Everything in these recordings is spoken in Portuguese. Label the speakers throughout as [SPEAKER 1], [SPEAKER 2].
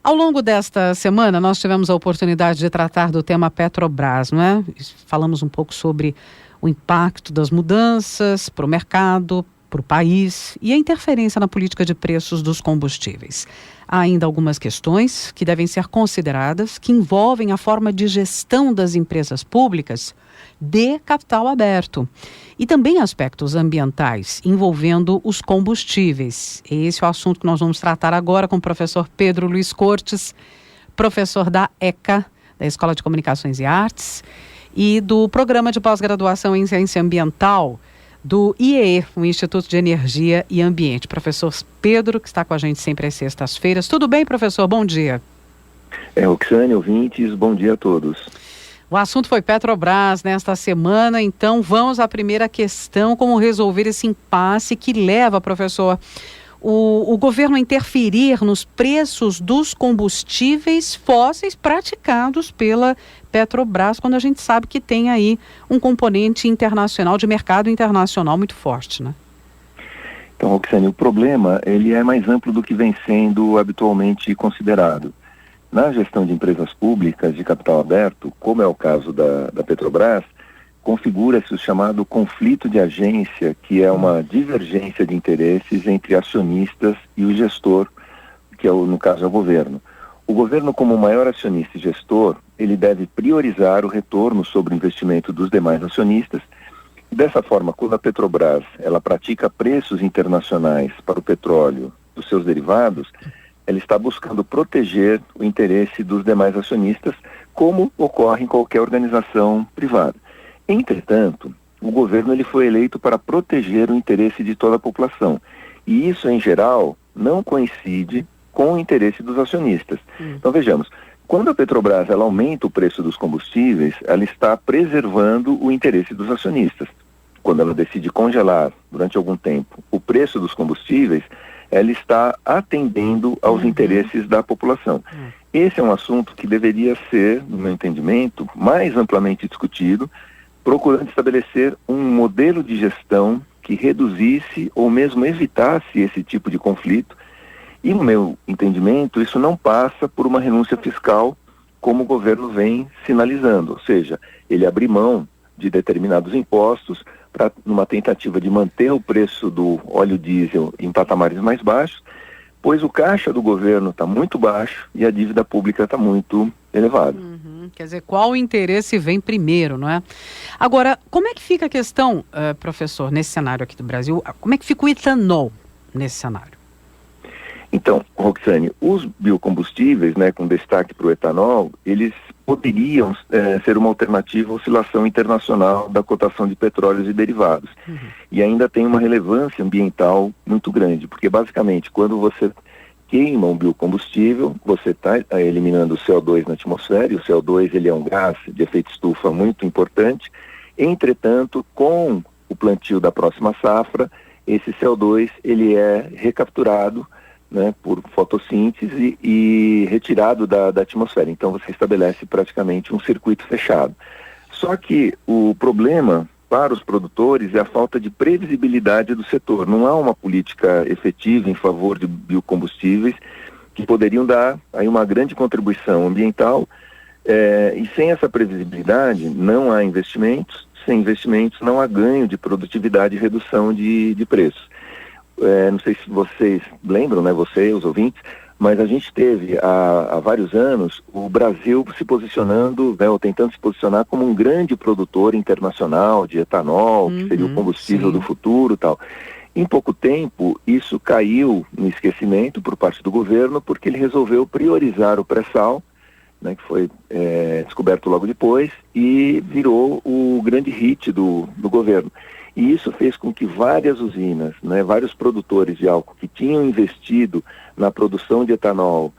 [SPEAKER 1] Ao longo desta semana, nós tivemos a oportunidade de tratar do tema Petrobras, não é? Falamos um pouco sobre o impacto das mudanças para o mercado, para o país e a interferência na política de preços dos combustíveis. Há ainda algumas questões que devem ser consideradas, que envolvem a forma de gestão das empresas públicas de capital aberto. E também aspectos ambientais envolvendo os combustíveis. Esse é o assunto que nós vamos tratar agora com o professor Pedro Luiz Cortes, professor da ECA, da Escola de Comunicações e Artes, e do Programa de Pós-Graduação em Ciência Ambiental do IEE, o Instituto de Energia e Ambiente. Professor Pedro, que está com a gente sempre às sextas-feiras. Tudo bem, professor? Bom dia.
[SPEAKER 2] Roxane, ouvintes, bom dia a todos.
[SPEAKER 1] O assunto foi Petrobras nesta semana, então vamos à primeira questão, como resolver esse impasse que leva, professor, o governo a interferir nos preços dos combustíveis fósseis praticados pela Petrobras, quando a gente sabe que tem aí um componente internacional, de mercado internacional muito forte, né?
[SPEAKER 2] Então, Roxane, o problema ele é mais amplo do que vem sendo habitualmente considerado. Na gestão de empresas públicas de capital aberto, como é o caso da Petrobras, configura-se o chamado conflito de agência, que é uma divergência de interesses entre acionistas e o gestor, que no caso é o governo. O governo, como maior acionista e gestor, ele deve priorizar o retorno sobre o investimento dos demais acionistas. Dessa forma, quando a Petrobras ela pratica preços internacionais para o petróleo e os seus derivados, ela está buscando proteger o interesse dos demais acionistas, como ocorre em qualquer organização privada. Entretanto, o governo ele foi eleito para proteger o interesse de toda a população. E isso, em geral, não coincide com o interesse dos acionistas. Então, vejamos, quando a Petrobras ela aumenta o preço dos combustíveis, ela está preservando o interesse dos acionistas. Quando ela decide congelar, durante algum tempo, o preço dos combustíveis, ela está atendendo aos interesses da população. Esse é um assunto que deveria ser, no meu entendimento, mais amplamente discutido, procurando estabelecer um modelo de gestão que reduzisse ou mesmo evitasse esse tipo de conflito. E, no meu entendimento, isso não passa por uma renúncia fiscal, como o governo vem sinalizando, ou seja, ele abrir mão de determinados impostos numa tentativa de manter o preço do óleo diesel em patamares mais baixos, pois o caixa do governo está muito baixo e a dívida pública está muito elevada.
[SPEAKER 1] Quer dizer, qual interesse vem primeiro, não é? Agora, como é que fica a questão, professor, nesse cenário aqui do Brasil, como é que fica o etanol nesse cenário?
[SPEAKER 2] Então, Roxane, os biocombustíveis, né, com destaque para o etanol, eles poderiam ser uma alternativa à oscilação internacional da cotação de petróleos e derivados. E ainda tem uma relevância ambiental muito grande, porque basicamente quando você queima um biocombustível, você está eliminando o CO2 na atmosfera, e o CO2 ele é um gás de efeito estufa muito importante. Entretanto, com o plantio da próxima safra, esse CO2 ele é recapturado, né, por fotossíntese e retirado da atmosfera. Então você estabelece praticamente um circuito fechado. Só que o problema para os produtores é a falta de previsibilidade do setor. Não há uma política efetiva em favor de biocombustíveis que poderiam dar aí uma grande contribuição ambiental, e sem essa previsibilidade não há investimentos, sem investimentos não há ganho de produtividade e redução de preços. Não sei se vocês lembram, né, você, os ouvintes, mas a gente teve há vários anos o Brasil se posicionando, né, ou tentando se posicionar como um grande produtor internacional de etanol, que seria o combustível do futuro e tal. Em pouco tempo, isso caiu no esquecimento por parte do governo, porque ele resolveu priorizar o pré-sal, né, que foi descoberto logo depois, e virou o grande hit do governo. E isso fez com que várias usinas, né, vários produtores de álcool que tinham investido na produção de etanol,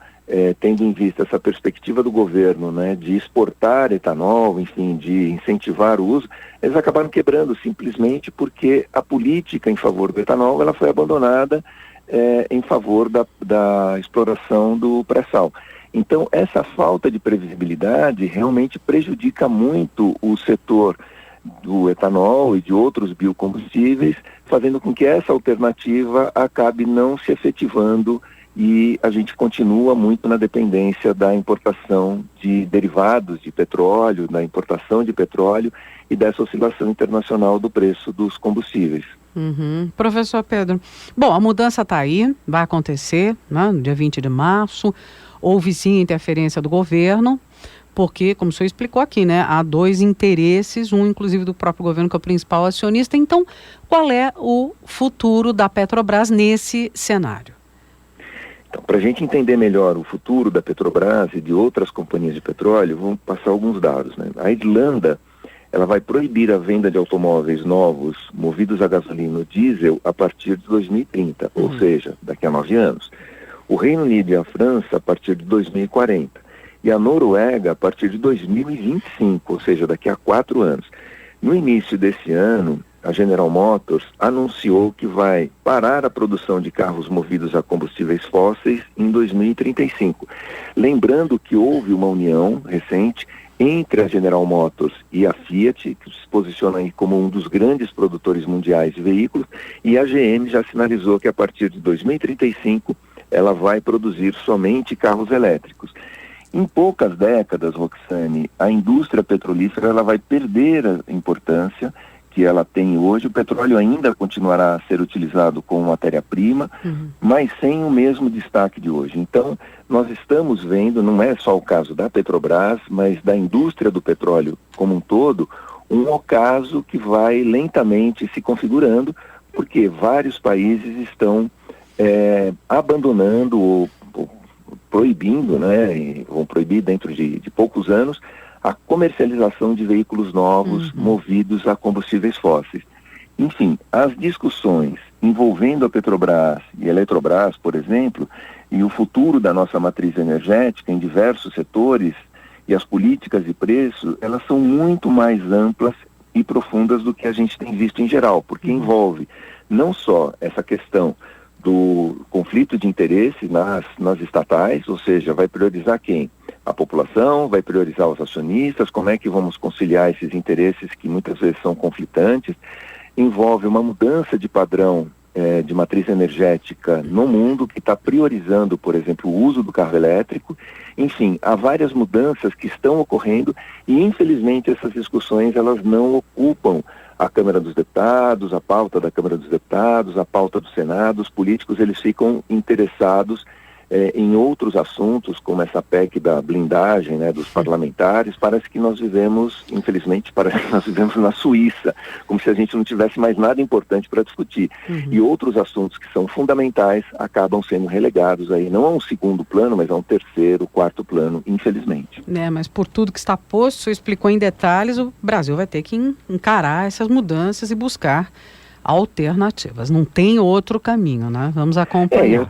[SPEAKER 2] tendo em vista essa perspectiva do governo, né, de exportar etanol, enfim, de incentivar o uso, eles acabaram quebrando simplesmente porque a política em favor do etanol ela foi abandonada em favor da exploração do pré-sal. Então, essa falta de previsibilidade realmente prejudica muito o setor do etanol e de outros biocombustíveis, fazendo com que essa alternativa acabe não se efetivando e a gente continua muito na dependência da importação de derivados de petróleo, da importação de petróleo e dessa oscilação internacional do preço dos combustíveis.
[SPEAKER 1] Professor Pedro, bom, a mudança está aí, vai acontecer, né, no dia 20 de março, houve sim interferência do governo, porque, como o senhor explicou aqui, né, há dois interesses, um inclusive do próprio governo que é o principal acionista. Então, qual é o futuro da Petrobras nesse cenário?
[SPEAKER 2] Então, para a gente entender melhor o futuro da Petrobras e de outras companhias de petróleo, vamos passar alguns dados, né? A Irlanda, ela vai proibir a venda de automóveis novos movidos a gasolina ou diesel a partir de 2030, ou seja, daqui a 9 anos. O Reino Unido e a França a partir de 2040. E a Noruega a partir de 2025, ou seja, daqui a 4 anos. No início desse ano, a General Motors anunciou que vai parar a produção de carros movidos a combustíveis fósseis em 2035. Lembrando que houve uma união recente entre a General Motors e a Fiat, que se posiciona aí como um dos grandes produtores mundiais de veículos, e a GM já sinalizou que a partir de 2035 ela vai produzir somente carros elétricos. Em poucas décadas, Roxane, a indústria petrolífera ela vai perder a importância que ela tem hoje. O petróleo ainda continuará a ser utilizado como matéria-prima, mas sem o mesmo destaque de hoje. Então, nós estamos vendo, não é só o caso da Petrobras, mas da indústria do petróleo como um todo, um ocaso que vai lentamente se configurando, porque vários países estão abandonando ou proibindo, né, e vão proibir dentro de poucos anos, a comercialização de veículos novos movidos a combustíveis fósseis. Enfim, as discussões envolvendo a Petrobras e a Eletrobras, por exemplo, e o futuro da nossa matriz energética em diversos setores e as políticas de preço, elas são muito mais amplas e profundas do que a gente tem visto em geral, porque envolve não só essa questão do conflito de interesse nas estatais, ou seja, vai priorizar quem? A população, vai priorizar os acionistas, como é que vamos conciliar esses interesses que muitas vezes são conflitantes, envolve uma mudança de padrão de matriz energética no mundo, que está priorizando, por exemplo, o uso do carro elétrico. Enfim, há várias mudanças que estão ocorrendo e, infelizmente, essas discussões elas não ocupam a Câmara dos Deputados, a pauta da Câmara dos Deputados, a pauta do Senado. Os políticos eles ficam interessados em outros assuntos, como essa PEC da blindagem, né, dos parlamentares. Parece que nós vivemos, infelizmente, parece que nós vivemos na Suíça, como se a gente não tivesse mais nada importante para discutir. E outros assuntos que são fundamentais acabam sendo relegados aí, não a um segundo plano, mas a um terceiro, quarto plano, infelizmente.
[SPEAKER 1] Mas por tudo que está posto, você explicou em detalhes, o Brasil vai ter que encarar essas mudanças e buscar alternativas. Não tem outro caminho, né? Vamos acompanhar.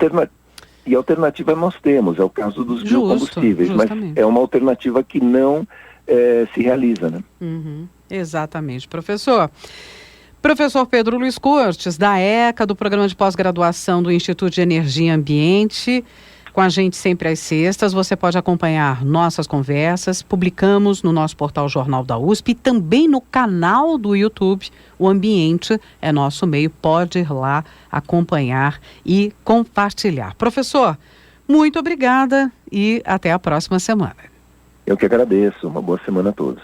[SPEAKER 2] E alternativa nós temos, é o caso dos biocombustíveis, mas é uma alternativa que não se realiza, né?
[SPEAKER 1] Exatamente, professor. Professor Pedro Luiz Cortes, da ECA, do Programa de Pós-Graduação do Instituto de Energia e Ambiente, com a gente sempre às sextas. Você pode acompanhar nossas conversas, publicamos no nosso portal Jornal da USP e também no canal do YouTube. O Ambiente é nosso meio, pode ir lá acompanhar e compartilhar. Professor, muito obrigada e até a próxima semana.
[SPEAKER 2] Eu que agradeço, uma boa semana a todos.